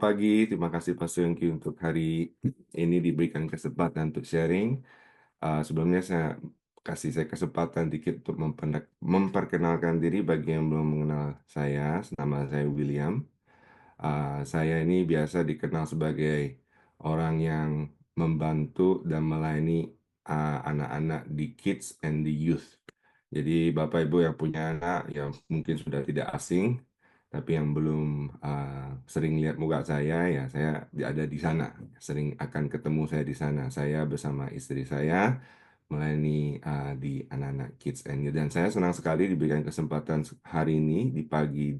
pagi. Terima kasih Pastor Yongki untuk hari ini diberikan kesempatan untuk sharing. Sebelumnya saya kasih saya kesempatan dikit untuk memperkenalkan diri bagi yang belum mengenal saya. Nama saya William. Saya ini biasa dikenal sebagai orang yang membantu dan melayani anak-anak di kids and the youth. Jadi Bapak Ibu yang punya anak yang mungkin sudah tidak asing, tapi yang belum sering lihat muka saya, ya saya ada di sana. Sering akan ketemu saya di sana. Saya bersama istri saya melayani di anak-anak kids and youth. Dan saya senang sekali diberikan kesempatan hari ini di pagi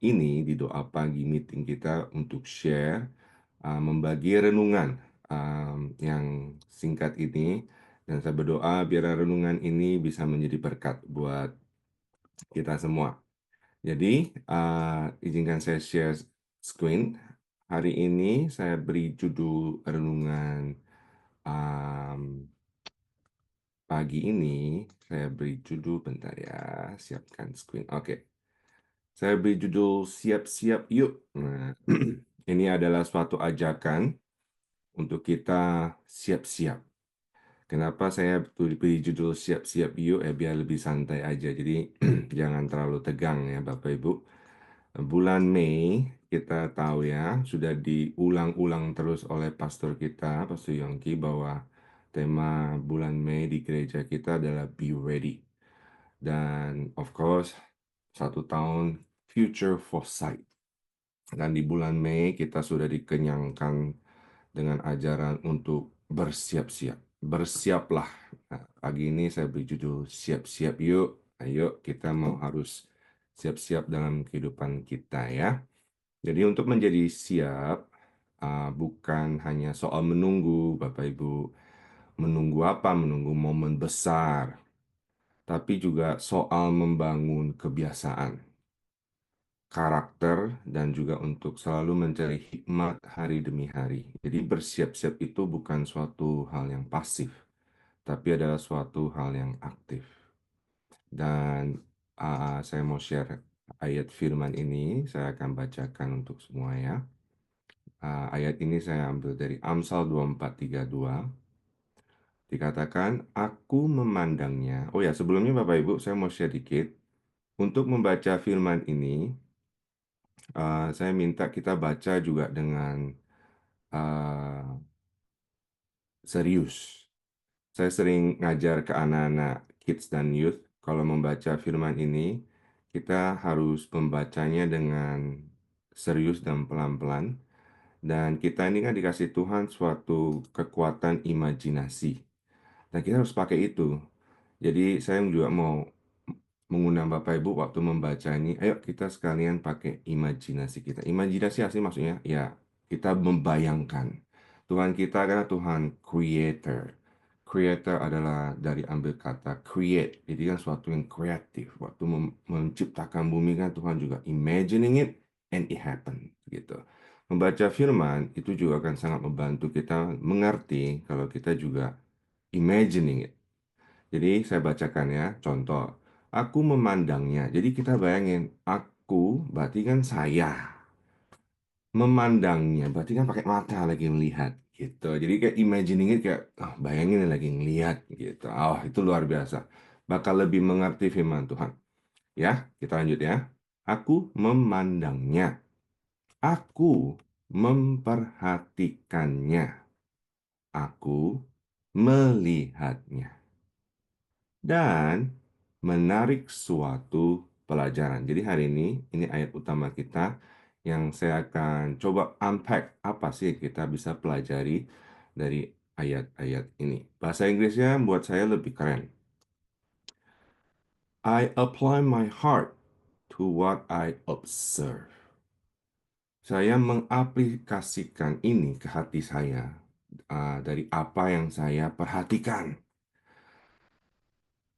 ini di doa pagi meeting kita untuk share, membagi renungan yang singkat ini, dan saya berdoa biar renungan ini bisa menjadi berkat buat kita semua. Jadi, izinkan saya share screen. Hari ini saya beri judul renungan pagi ini, saya beri judul, bentar ya, siapkan screen. Oke. Saya beri judul siap-siap yuk. Nah, ini adalah suatu ajakan untuk kita siap-siap. Kenapa saya beri judul siap-siap yuk? Biar lebih santai aja. Jadi jangan terlalu tegang ya Bapak Ibu. Bulan Mei kita tahu ya, sudah diulang-ulang terus oleh pastor kita, Pastor Yongki, bahwa tema bulan Mei di gereja kita adalah Be Ready. Dan of course, 1 tahun Future Foresight. Dan di bulan Mei kita sudah dikenyangkan dengan ajaran untuk bersiap-siap. Bersiaplah. Nah, pagi ini saya beri judul siap-siap yuk. Ayo kita mau harus siap-siap dalam kehidupan kita ya. Jadi untuk menjadi siap, bukan hanya soal menunggu, Bapak Ibu. Menunggu apa? Menunggu momen besar. Tapi juga soal membangun kebiasaan, karakter, dan juga untuk selalu mencari hikmat hari demi hari. Jadi bersiap-siap itu bukan suatu hal yang pasif, tapi adalah suatu hal yang aktif. Dan saya mau share ayat firman ini, saya akan bacakan untuk semua ya. Ayat ini saya ambil dari Amsal 24:32. Dikatakan, aku memandangnya. Oh ya, sebelumnya Bapak Ibu, saya mau share dikit. Untuk membaca firman ini, saya minta kita baca juga dengan serius. Saya sering ngajar ke anak-anak kids dan youth, kalau membaca firman ini, kita harus membacanya dengan serius dan pelan-pelan. Dan kita ini kan dikasih Tuhan suatu kekuatan imajinasi. Dan kita harus pakai itu. Jadi saya juga mau mengundang Bapak Ibu waktu membaca ini, ayo kita sekalian pakai imajinasi kita. Imajinasi asli maksudnya ya kita membayangkan. Tuhan kita adalah Tuhan Creator. Creator adalah dari ambil kata create, jadi kan suatu yang kreatif. Waktu menciptakan bumi kan Tuhan juga imagining it and it happen gitu. Membaca firman itu juga akan sangat membantu kita mengerti kalau kita juga imagining it. Jadi saya bacakan ya, contoh. Aku memandangnya. Jadi kita bayangin, aku berarti kan saya. Memandangnya, berarti kan pakai mata lagi melihat gitu. Jadi kayak imagining it kayak, bayangin lagi ngelihat gitu. Oh, itu luar biasa. Bakal lebih mengerti firman Tuhan. Ya, kita lanjut ya. Aku memandangnya. Aku memperhatikannya. Aku melihatnya. Dan menarik suatu pelajaran. Jadi hari ini ayat utama kita yang saya akan coba unpack apa sih kita bisa pelajari dari ayat-ayat ini. Bahasa Inggrisnya buat saya lebih keren. I apply my heart to what I observe. Saya mengaplikasikan ini ke hati saya dari apa yang saya perhatikan.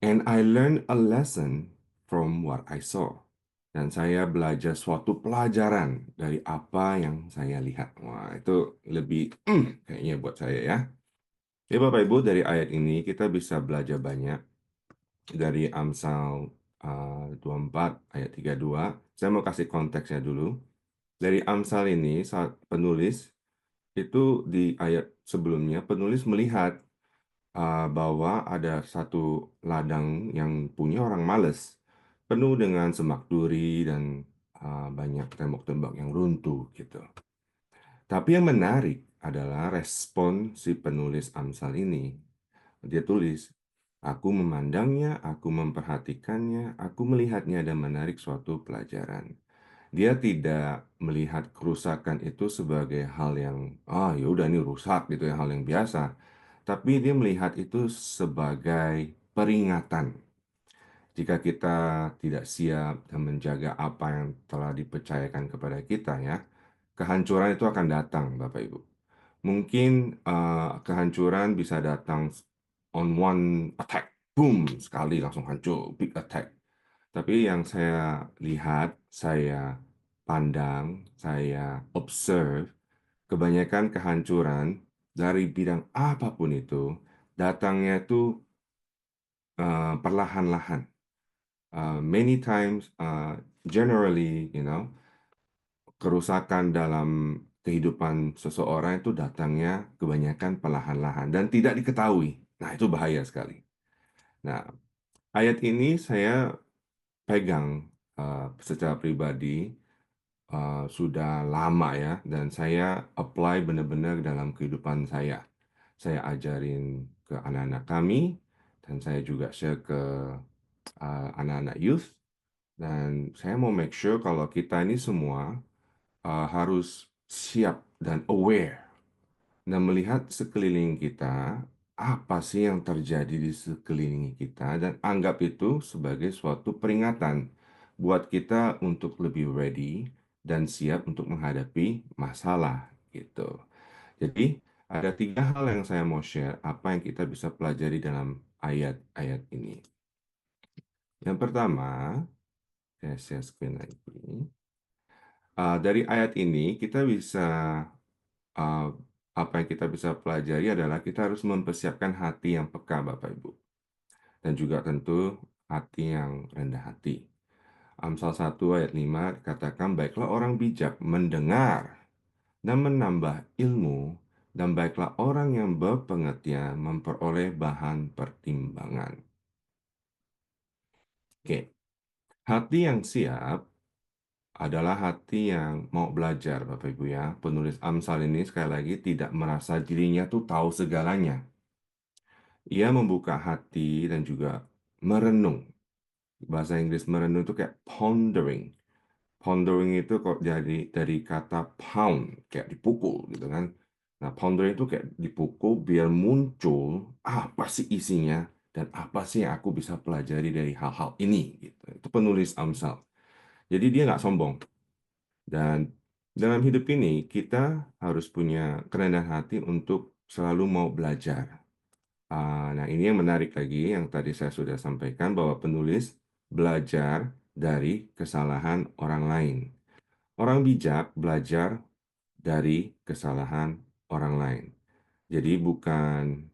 And I learned a lesson from what I saw. Dan saya belajar suatu pelajaran dari apa yang saya lihat. Wah, itu lebih kayaknya buat saya ya. Ya Bapak Ibu, dari ayat ini kita bisa belajar banyak. Dari Amsal 24 ayat 32. Saya mau kasih konteksnya dulu. Dari Amsal ini saat penulis itu di ayat sebelumnya penulis melihat bahwa ada satu ladang yang punya orang males, penuh dengan semak duri dan banyak tembok-tembok yang runtuh gitu. Tapi yang menarik adalah respon si penulis Amsal ini. Dia tulis, "Aku memandangnya, aku memperhatikannya, aku melihatnya dan menarik suatu pelajaran." Dia tidak melihat kerusakan itu sebagai hal yang, ya udah ini rusak gitu ya, hal yang biasa. Tapi dia melihat itu sebagai peringatan. Jika kita tidak siap dan menjaga apa yang telah dipercayakan kepada kita ya, kehancuran itu akan datang, Bapak Ibu. Mungkin kehancuran bisa datang on one attack, boom, sekali langsung hancur, big attack. Tapi yang saya lihat, saya pandang, saya observe, kebanyakan kehancuran dari bidang apapun itu, datangnya itu perlahan-lahan. Many times, generally, kerusakan dalam kehidupan seseorang itu datangnya kebanyakan perlahan-lahan dan tidak diketahui. Nah, itu bahaya sekali. Nah, ayat ini saya pegang secara pribadi sudah lama ya, dan saya apply benar-benar dalam kehidupan saya. Saya ajarin ke anak-anak kami, dan saya juga share ke anak-anak youth, dan saya mau make sure kalau kita ini semua harus siap dan aware dan melihat sekeliling kita, apa sih yang terjadi di sekeliling kita, dan anggap itu sebagai suatu peringatan buat kita untuk lebih ready dan siap untuk menghadapi masalah gitu. Jadi, ada tiga hal yang saya mau share, apa yang kita bisa pelajari dalam ayat-ayat ini. Yang pertama, saya share screen lagi. Dari ayat ini kita bisa uh, apa yang kita bisa pelajari adalah kita harus mempersiapkan hati yang peka, Bapak Ibu, dan juga tentu hati yang rendah hati. Amsal 1 ayat 5 dikatakan, "Baiklah orang bijak mendengar dan menambah ilmu, dan baiklah orang yang berpengertian memperoleh bahan pertimbangan." Oke, hati yang siap adalah hati yang mau belajar, Bapak Ibu ya. Penulis Amsal ini sekali lagi tidak merasa dirinya tuh tahu segalanya. Ia membuka hati dan juga merenung. Bahasa Inggris merenung itu kayak pondering. Pondering itu kok dari kata pound, kayak dipukul gitu kan. Nah, pondering itu kayak dipukul biar muncul apa sih isinya dan apa sih yang aku bisa pelajari dari hal-hal ini gitu. Itu penulis Amsal. Jadi dia nggak sombong. Dan dalam hidup ini kita harus punya kerendahan hati untuk selalu mau belajar. Nah, ini yang menarik lagi yang tadi saya sudah sampaikan bahwa penulis belajar dari kesalahan orang lain. Orang bijak belajar dari kesalahan orang lain. Jadi bukan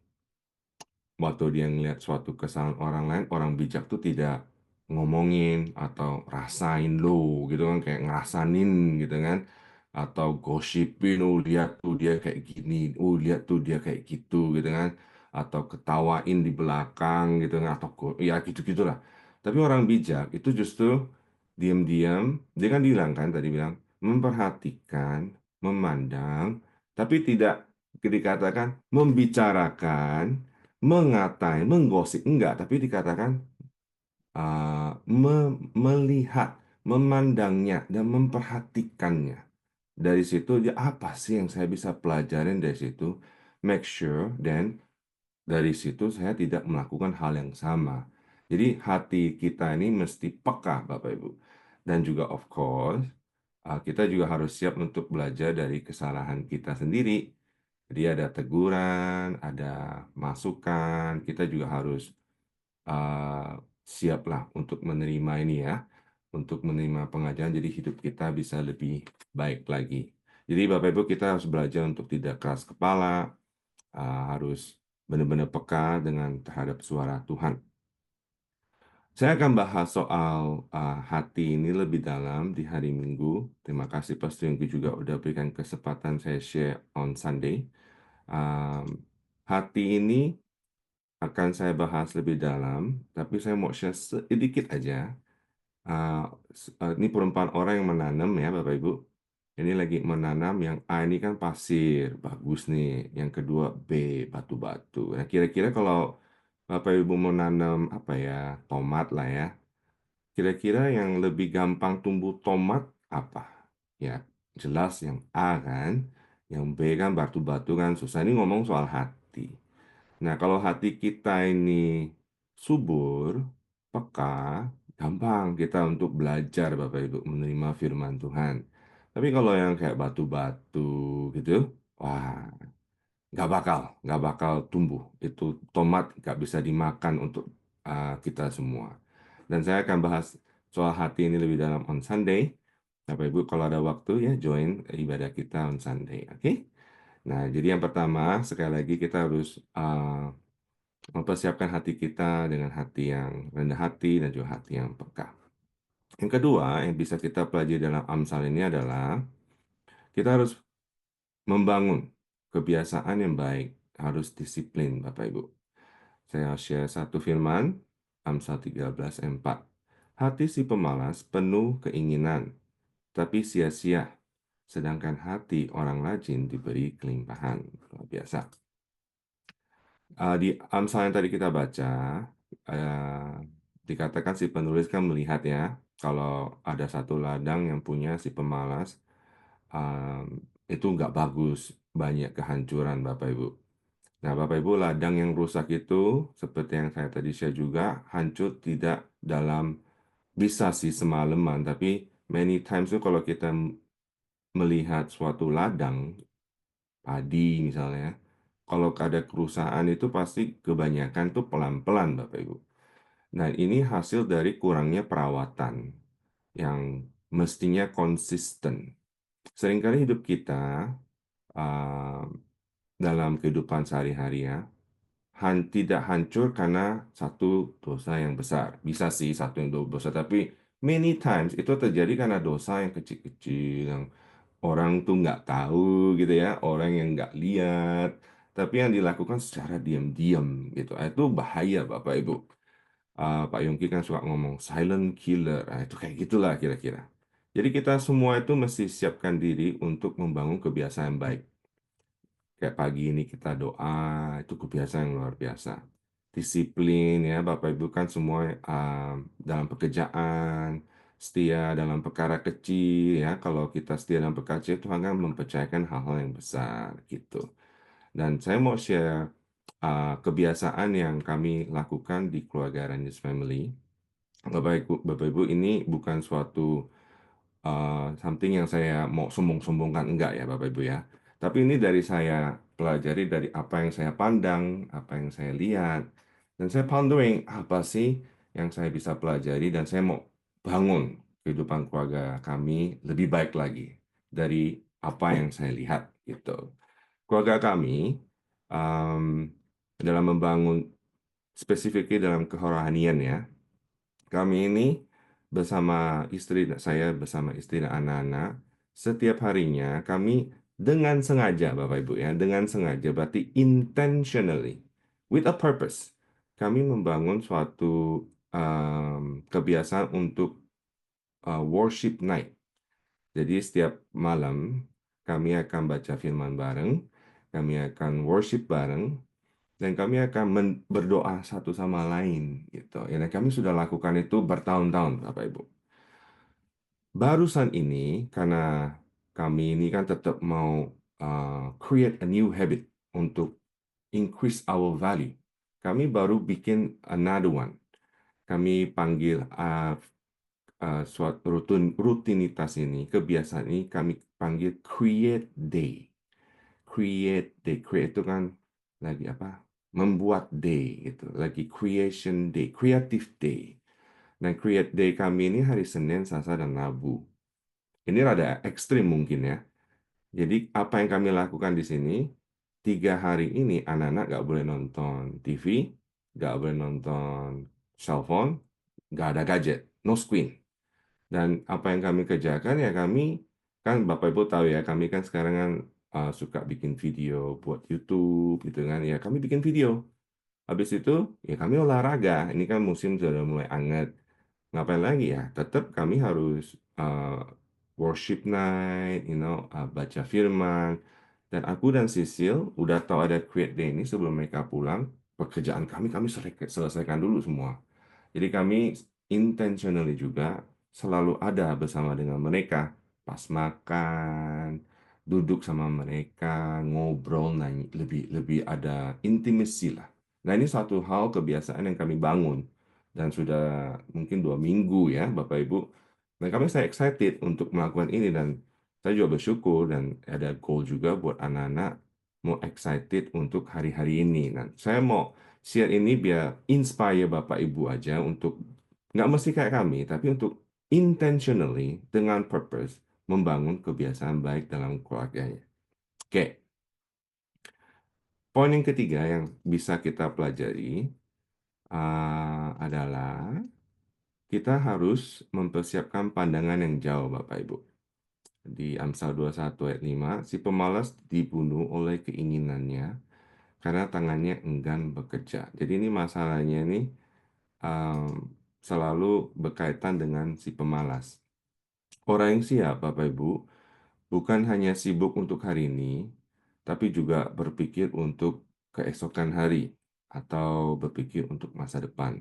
waktu dia ngelihat suatu kesalahan orang lain, orang bijak tuh tidak ngomongin atau rasain lo gitu kan, kayak ngerasanin gitu kan, atau gosipin, oh lihat tuh dia kayak gini, oh lihat tuh dia kayak gitu gitu kan, atau ketawain di belakang gitu kan, atau ya gitu-gitulah. Tapi orang bijak itu justru diam-diam, dia kan bilang kan tadi bilang memperhatikan, memandang, tapi tidak dikatakan membicarakan, mengatai, menggosip, enggak, tapi dikatakan melihat, memandangnya, dan memperhatikannya. Dari situ dia apa sih yang saya bisa pelajarin dari situ? Make sure dan dari situ saya tidak melakukan hal yang sama. Jadi hati kita ini mesti peka, Bapak Ibu. Dan juga of course, kita juga harus siap untuk belajar dari kesalahan kita sendiri. Jadi ada teguran, ada masukan, kita juga harus siaplah untuk menerima ini ya, untuk menerima pengajaran, jadi hidup kita bisa lebih baik lagi. Jadi Bapak Ibu kita harus belajar untuk tidak keras kepala, harus benar-benar peka dengan terhadap suara Tuhan. Saya akan bahas soal hati ini lebih dalam di hari Minggu. Terima kasih Pastor Yongki juga udah berikan kesempatan saya share on Sunday. Um, Hati ini akan saya bahas lebih dalam, tapi saya mau share sedikit aja. Ini perumpamaan orang yang menanam ya Bapak Ibu. Ini lagi menanam yang A ini kan pasir, bagus nih. Yang kedua B, batu-batu. Nah kira-kira kalau Bapak Ibu mau nanam apa ya, tomat lah ya. Kira-kira yang lebih gampang tumbuh tomat apa? Ya, jelas yang A kan. Yang B kan batu-batu kan susah. Ini ngomong soal hati. Nah, kalau hati kita ini subur, peka, gampang kita untuk belajar Bapak Ibu menerima firman Tuhan. Tapi kalau yang kayak batu-batu gitu, wah, nggak bakal tumbuh. Itu tomat nggak bisa dimakan untuk kita semua. Dan saya akan bahas soal hati ini lebih dalam on Sunday. Bapak Ibu kalau ada waktu ya join ibadah kita on Sunday, oke? Nah, jadi yang pertama sekali lagi kita harus mempersiapkan hati kita dengan hati yang rendah hati dan juga hati yang peka. Yang kedua yang bisa kita pelajari dalam Amsal ini adalah kita harus membangun kebiasaan yang baik, harus disiplin Bapak Ibu. Saya share satu firman, Amsal 13:4. Hati si pemalas penuh keinginan, tapi sia-sia. Sedangkan hati orang rajin diberi kelimpahan. Luar biasa. Di Amsal yang tadi kita baca, eh, dikatakan si penulis kan melihat ya, kalau ada satu ladang yang punya si pemalas, um, itu nggak bagus, banyak kehancuran Bapak Ibu. Nah, Bapak Ibu, ladang yang rusak itu, seperti yang saya tadi share juga, hancur tidak dalam bisa sih semalaman, tapi many times itu kalau kita melihat suatu ladang, padi misalnya, kalau ada kerusakan itu pasti kebanyakan tuh pelan-pelan Bapak Ibu. Nah, ini hasil dari kurangnya perawatan yang mestinya konsisten. Seringkali hidup kita uh, dalam kehidupan sehari-hari ya, tidak hancur karena satu dosa yang besar. Bisa sih satu yang dosa, tapi many times itu terjadi karena dosa yang kecil-kecil, yang orang tuh nggak tahu gitu ya, orang yang nggak lihat, tapi yang dilakukan secara diam-diam gitu. Itu bahaya Bapak Ibu. Pak Yongki kan suka ngomong silent killer. Nah, itu kayak gitulah kira-kira. Jadi kita semua itu mesti siapkan diri untuk membangun kebiasaan baik. Kayak pagi ini kita doa, itu kebiasaan yang luar biasa. Disiplin ya, Bapak Ibu kan semua dalam pekerjaan, setia dalam perkara kecil ya. Kalau kita setia dalam perkara kecil, Tuhan kan mempercayakan hal-hal yang besar gitu. Dan saya mau share kebiasaan yang kami lakukan di keluarga Rangers Family. Bapak Ibu, ini bukan suatu something yang saya mau sombong-sombongkan, enggak ya Bapak Ibu ya. Tapi ini dari saya pelajari dari apa yang saya pandang, apa yang saya lihat, dan saya pondering apa sih yang saya bisa pelajari dan saya mau bangun kehidupan keluarga kami lebih baik lagi dari apa yang saya lihat gitu. Keluarga kami um, dalam membangun spesifiknya dalam kerohanian ya, kami ini saya bersama istri dan anak-anak, setiap harinya kami dengan sengaja, Bapak Ibu ya, dengan sengaja berarti intentionally, with a purpose, kami membangun suatu kebiasaan untuk worship night. Jadi setiap malam kami akan baca firman bareng, kami akan worship bareng, dan kami akan berdoa satu sama lain gitu. Ya, dan kami sudah lakukan itu bertahun-tahun, Bapak Ibu. Barusan ini karena kami ini kan tetap mau create a new habit untuk increase our value. Kami baru bikin another one. Kami panggil suatu rutinitas ini, kebiasaan ini kami panggil create day. Create day, create itu kan lagi apa? Membuat day gitu, lagi creation day, creative day. Dan create day kami ini hari Senin, Selasa, dan Rabu. Ini rada ekstrim mungkin ya. Jadi apa yang kami lakukan di sini, 3 hari ini anak-anak nggak boleh nonton TV, nggak boleh nonton cellphone, nggak ada gadget, no screen. Dan apa yang kami kerjakan ya kami kan Bapak Ibu tahu ya kami kan sekarang kan suka bikin video buat YouTube gitu kan ya kami bikin video. Habis itu ya kami olahraga. Ini kan musim sudah mulai hangat. Ngapain lagi ya? Tetap kami harus worship night, baca firman. Dan aku dan Sisil udah tahu ada Create Day ini sebelum mereka pulang. Pekerjaan kami selesaikan dulu semua. Jadi kami intentionally juga selalu ada bersama dengan mereka pas makan, duduk sama mereka, ngobrol, nanya, lebih lebih ada intimacy lah. Nah ini satu hal kebiasaan yang kami bangun dan sudah mungkin 2 minggu ya Bapak Ibu. Dan kami saya excited untuk melakukan ini dan saya juga bersyukur dan ada goal juga buat anak-anak mau excited untuk hari-hari ini. Nah saya mau share ini biar inspire Bapak Ibu aja untuk nggak mesti kayak kami, tapi untuk intentionally dengan purpose membangun kebiasaan baik dalam keluarganya. Oke, poin yang ketiga yang bisa kita pelajari adalah kita harus mempersiapkan pandangan yang jauh, Bapak Ibu. Di Amsal 21 ayat 5, si pemalas dibunuh oleh keinginannya karena tangannya enggan bekerja. Jadi ini masalahnya ini selalu berkaitan dengan si pemalas. Orang yang siap, Bapak Ibu, bukan hanya sibuk untuk hari ini, tapi juga berpikir untuk keesokan hari atau berpikir untuk masa depan.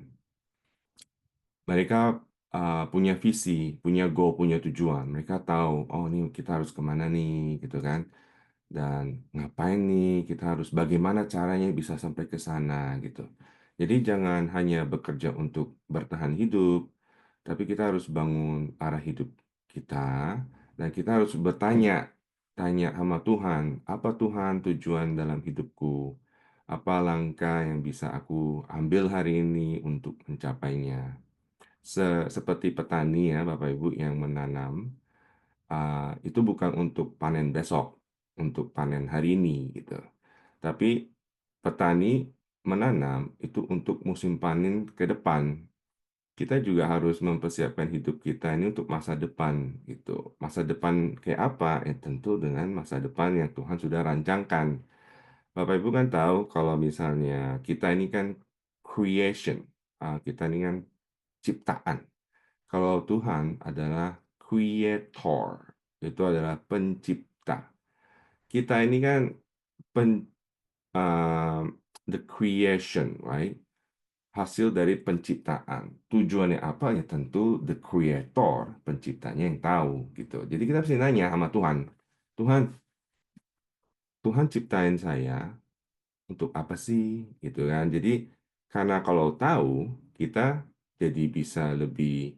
Mereka punya visi, punya goal, punya tujuan. Mereka tahu, oh ini kita harus kemana nih, gitu kan. Dan ngapain nih, kita harus bagaimana caranya bisa sampai ke sana, gitu. Jadi jangan hanya bekerja untuk bertahan hidup, tapi kita harus bangun arah hidup kita, dan kita harus tanya sama Tuhan, apa Tuhan tujuan dalam hidupku? Apa langkah yang bisa aku ambil hari ini untuk mencapainya? Seperti petani ya, Bapak Ibu yang menanam, itu bukan untuk panen besok, untuk panen hari ini gitu. Tapi petani menanam itu untuk musim panen ke depan. Kita juga harus mempersiapkan hidup kita ini untuk masa depan gitu. Masa depan kayak apa? Ya tentu dengan masa depan yang Tuhan sudah rancangkan. Bapak Ibu kan tahu kalau misalnya kita ini kan creation, kita ini kan ciptaan. Kalau Tuhan adalah creator, itu adalah pencipta. Kita ini kan pen, uh, the creation, right? Hasil dari penciptaan. Tujuannya apa? Ya tentu the creator, penciptanya yang tahu gitu. Jadi kita mesti nanya sama Tuhan, Tuhan, Tuhan ciptain saya untuk apa sih? Gitu kan. Jadi karena kalau tahu, kita jadi bisa lebih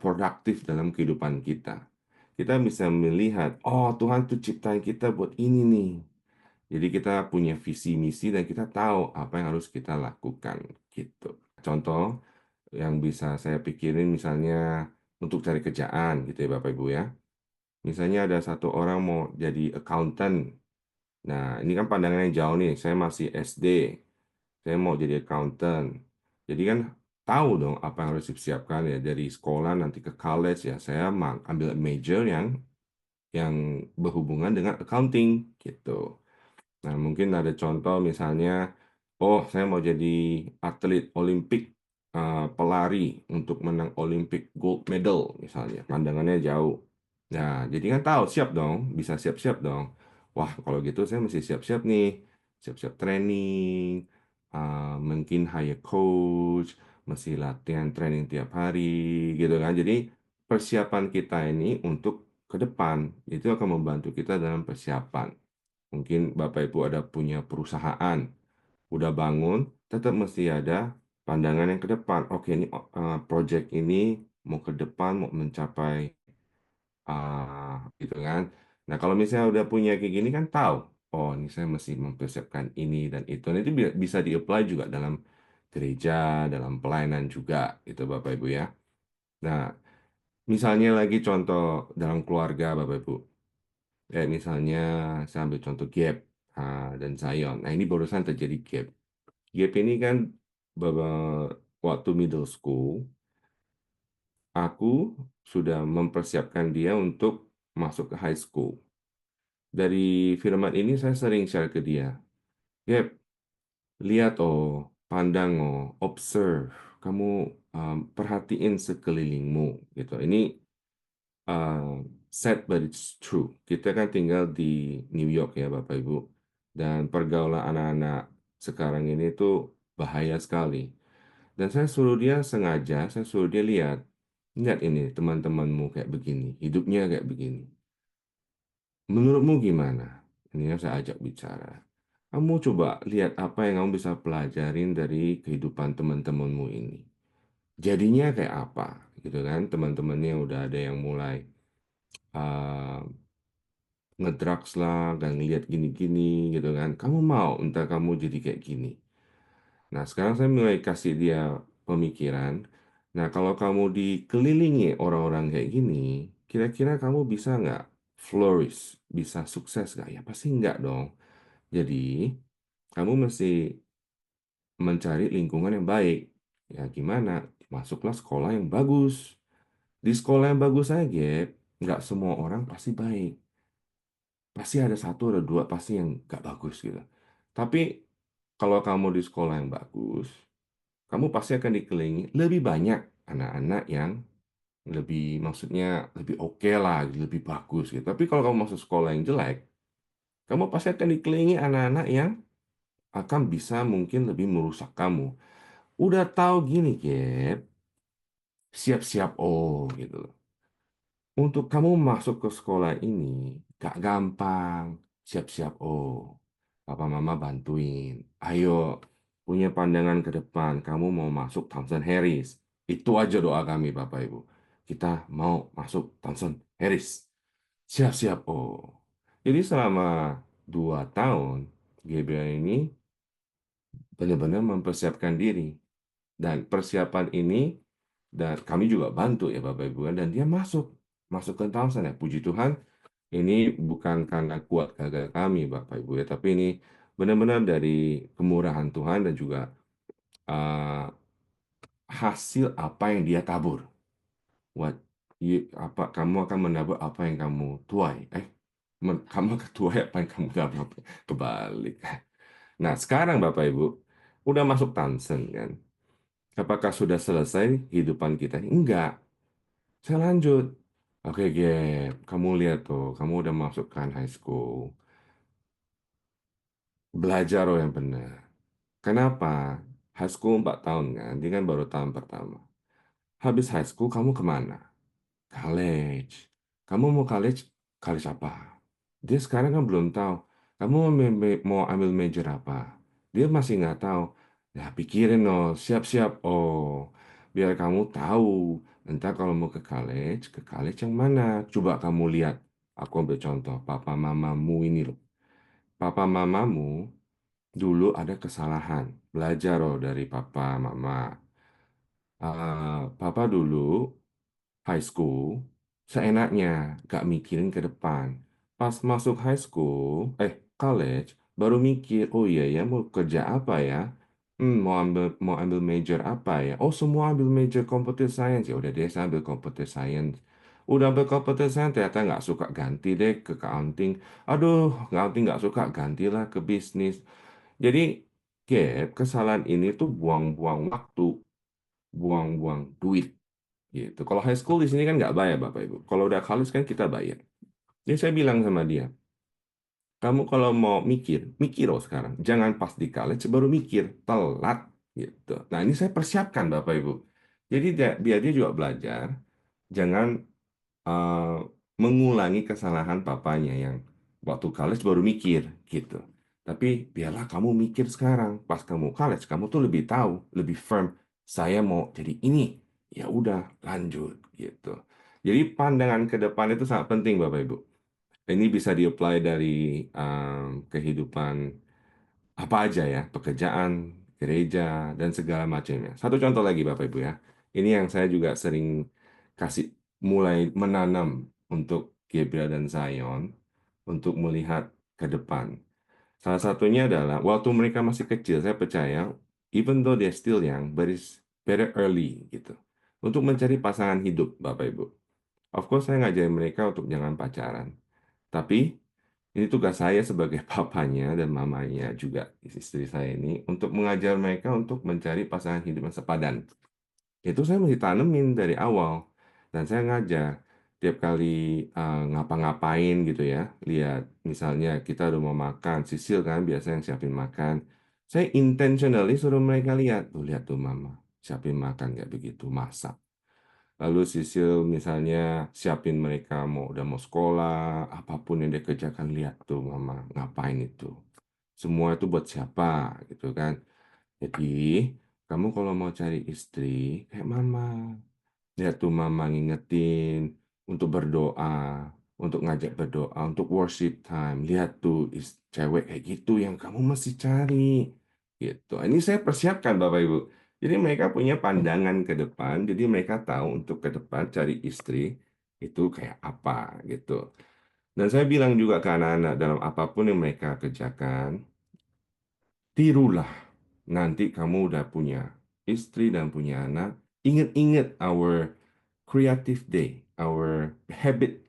produktif dalam kehidupan kita. Kita bisa melihat, oh Tuhan tuh ciptain kita buat ini nih. Jadi kita punya visi misi dan kita tahu apa yang harus kita lakukan gitu. Contoh yang bisa saya pikirin misalnya untuk cari kerjaan gitu ya Bapak Ibu ya. Misalnya ada satu orang mau jadi accountant. Nah, ini kan pandangannya jauh nih. Saya masih SD. Saya mau jadi accountant. Jadi kan tahu dong apa yang harus disiapkan ya dari sekolah nanti ke college ya. Saya ambil major yang berhubungan dengan accounting gitu. Nah, mungkin ada contoh misalnya, oh saya mau jadi atlet Olimpik, pelari untuk menang Olimpik gold medal misalnya, pandangannya jauh. Nah, jadi kan tahu, siap dong, bisa siap-siap dong. Wah, kalau gitu saya mesti siap-siap nih, siap-siap training, mungkin hire coach, mesti latihan training tiap hari, gitu kan. Jadi persiapan kita ini untuk ke depan, itu akan membantu kita dalam persiapan. Mungkin Bapak Ibu ada punya perusahaan, udah bangun, tetap mesti ada pandangan yang ke depan. Oke, ini project ini mau ke depan, mau mencapai gitu kan. Nah, kalau misalnya udah punya kayak gini kan tahu, oh ini saya mesti mempersiapkan ini dan itu. Nah, itu bisa di-apply juga dalam gereja, dalam pelayanan juga, itu Bapak Ibu ya. Nah, misalnya lagi contoh dalam keluarga Bapak Ibu. Kayak misalnya saya ambil contoh Gap dan Zion. Nah ini barusan terjadi Gap. Gap ini kan waktu middle school. aku sudah mempersiapkan dia untuk masuk ke high school. Dari firman ini saya sering share ke dia. Gap, lihat pandang observe. Kamu perhatiin sekelilingmu gitu. Ini sad but it's true. Kita kan tinggal di New York ya Bapak Ibu. Dan pergaulan anak-anak sekarang ini tuh bahaya sekali. Dan saya suruh dia lihat ini teman-temanmu kayak begini, hidupnya kayak begini. Menurutmu gimana? Ini yang saya ajak bicara. Kamu coba lihat apa yang kamu bisa pelajarin dari kehidupan teman-temanmu ini. Jadinya kayak apa? Gitu kan, teman-temannya udah ada yang mulai uh, ngedrugs lah dan ngeliat gini-gini gitu kan. Kamu mau entah kamu jadi kayak gini. Nah, sekarang saya mulai kasih dia pemikiran. Nah, kalau kamu dikelilingi orang-orang kayak gini, kira-kira kamu bisa nggak flourish, bisa sukses nggak? Ya pasti nggak dong. Jadi, kamu mesti mencari lingkungan yang baik. Ya gimana? Masuklah sekolah yang bagus. Di sekolah yang bagus aja, nggak semua orang pasti baik. Pasti ada satu, ada dua pasti yang nggak bagus gitu. Tapi kalau kamu di sekolah yang bagus, kamu pasti akan dikelilingi lebih banyak anak-anak yang lebih, maksudnya lebih oke lah, lebih bagus gitu. Tapi kalau kamu masuk sekolah yang jelek, kamu pasti akan dikelilingi anak-anak yang akan bisa mungkin lebih merusak kamu. Udah tahu gini, Gap, siap-siap gitu loh. Untuk kamu masuk ke sekolah ini, gak gampang. Siap-siap Papa Mama bantuin. Ayo, punya pandangan ke depan. Kamu mau masuk Thompson Harris. Itu aja doa kami, Bapak Ibu. Kita mau masuk Thompson Harris. Siap-siap Jadi selama 2 tahun, Gabriel ini benar-benar mempersiapkan diri. Dan persiapan ini, dan kami juga bantu ya Bapak Ibu, dan dia masuk ke Thompson ya. Puji Tuhan, ini bukan karena kuat gagah kami Bapak Ibu ya, tapi ini benar-benar dari kemurahan Tuhan dan juga uh, hasil apa yang dia tabur. Apa kamu akan menabur apa yang kamu tuai? Kamu akan tuai apa yang kamu tabur? Kebalik. Nah, sekarang Bapak Ibu udah masuk Thompson kan? Apakah sudah selesai kehidupan kita? Enggak. Saya lanjut. Oke, Gap. Kamu lihat tuh, kamu udah masukkan high school. Belajar yang benar. Kenapa? High school 4 tahun kan? Dia kan baru tahun pertama. Habis high school, kamu kemana? College. Kamu mau college? College apa? Dia sekarang kan belum tahu. Kamu mau ambil major apa? Dia masih nggak tahu. Ya pikirin siap-siap biar kamu tahu. Entah kalau mau ke college yang mana? Coba kamu lihat. Aku ambil contoh, papa mamamu ini loh. Papa mamamu dulu ada kesalahan. Belajar dari papa mama. Papa dulu high school, seenaknya, gak mikirin ke depan. Pas masuk high school, college, baru mikir, oh iya ya, mau kerja apa ya? Mau ambil major apa ya? Oh, semua ambil major computer science. Ya udah deh, saya ambil computer science. Udah ambil computer science, ternyata nggak suka ganti deh ke accounting. Aduh, accounting nggak suka, gantilah ke bisnis. Jadi, kesalahan ini tuh buang-buang waktu, buang-buang duit gitu. Kalau high school di sini kan nggak bayar Bapak Ibu. Kalau udah college kan kita bayar. Jadi saya bilang sama dia, kamu kalau mau mikir sekarang. Jangan pas di college baru mikir, telat gitu. Nah ini saya persiapkan Bapak Ibu. Jadi biar dia juga belajar, jangan eh, mengulangi kesalahan papanya yang waktu college baru mikir gitu. Tapi biarlah kamu mikir sekarang. Pas kamu college, kamu tuh lebih tahu, lebih firm. Saya mau jadi ini. Ya udah, lanjut gitu. Jadi pandangan ke depan itu sangat penting Bapak Ibu. Ini bisa di-apply dari kehidupan apa aja ya, pekerjaan, gereja, dan segala macamnya. Satu contoh lagi Bapak Ibu ya. Ini yang saya juga sering kasih mulai menanam untuk Gabriel dan Zion untuk melihat ke depan. Salah satunya adalah waktu mereka masih kecil, saya percaya even though they're still young, but it's better early gitu. untuk mencari pasangan hidup, Bapak Ibu. Of course saya ngajarin mereka untuk jangan pacaran. Tapi ini tugas saya sebagai papanya dan mamanya juga istri saya ini untuk mengajar mereka untuk mencari pasangan hidup yang sepadan. Itu saya mesti tanemin dari awal dan saya ngajar tiap kali ngapa-ngapain gitu ya. Lihat misalnya kita udah mau makan, Sisil kan biasa yang siapin makan. Saya intentionally suruh mereka lihat, tuh lihat tuh mama, siapin makan kayak begitu, masak. Lalu Sisil misalnya siapin mereka udah mau sekolah, apapun yang dia kerjakan, lihat tuh mama ngapain itu. Semua itu buat siapa gitu kan. Jadi kamu kalau mau cari istri kayak mama, lihat tuh mama ngingetin untuk berdoa, untuk ngajak berdoa, untuk worship time. Lihat tuh cewek kayak gitu yang kamu mesti cari. Gitu. Ini saya persiapkan Bapak Ibu. Jadi mereka punya pandangan ke depan, jadi mereka tahu untuk ke depan cari istri itu kayak apa gitu. Dan saya bilang juga ke anak-anak dalam apapun yang mereka kerjakan, tirulah. Nanti kamu udah punya istri dan punya anak, ingat-ingat our creative day, our habit.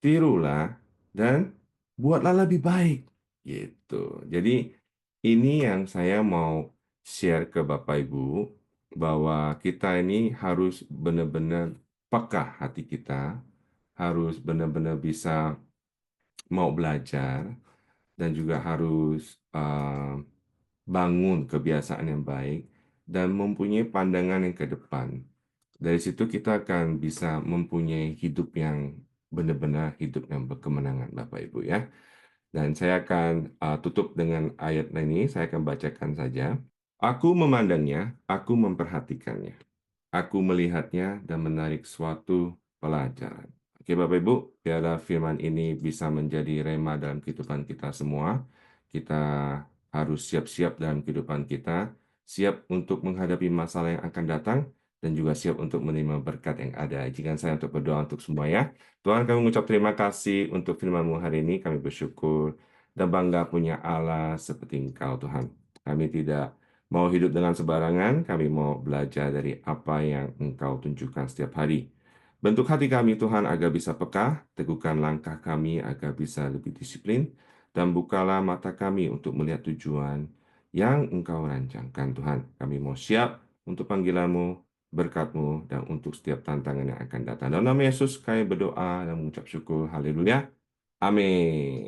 Tirulah dan buatlah lebih baik. Gitu. Jadi ini yang saya mau share ke Bapak Ibu bahwa kita ini harus benar-benar peka hati kita, harus benar-benar bisa mau belajar dan juga harus bangun kebiasaan yang baik dan mempunyai pandangan yang ke depan. Dari situ kita akan bisa mempunyai hidup yang benar-benar hidup yang berkemenangan, Bapak Ibu ya. Dan saya akan tutup dengan ayat ini, saya akan bacakan saja. Aku memandangnya, aku memperhatikannya. Aku melihatnya dan menarik suatu pelajaran. Oke, Bapak Ibu, biarlah firman ini bisa menjadi rema dalam kehidupan kita semua. Kita harus siap-siap dalam kehidupan kita, siap untuk menghadapi masalah yang akan datang, dan juga siap untuk menerima berkat yang ada. Izinkan saya untuk berdoa untuk semua ya. Tuhan, kami mengucap terima kasih untuk firman-Mu hari ini. Kami bersyukur dan bangga punya Allah seperti Engkau, Tuhan. Kami tidak mau hidup dengan sembarangan, kami mau belajar dari apa yang Engkau tunjukkan setiap hari. Bentuk hati kami, Tuhan, agar bisa peka, teguhkan langkah kami agar bisa lebih disiplin, dan bukalah mata kami untuk melihat tujuan yang Engkau rancangkan, Tuhan. Kami mau siap untuk panggilan-Mu, berkat-Mu, dan untuk setiap tantangan yang akan datang. Dalam nama Yesus, kami berdoa dan mengucap syukur. Haleluya. Amin.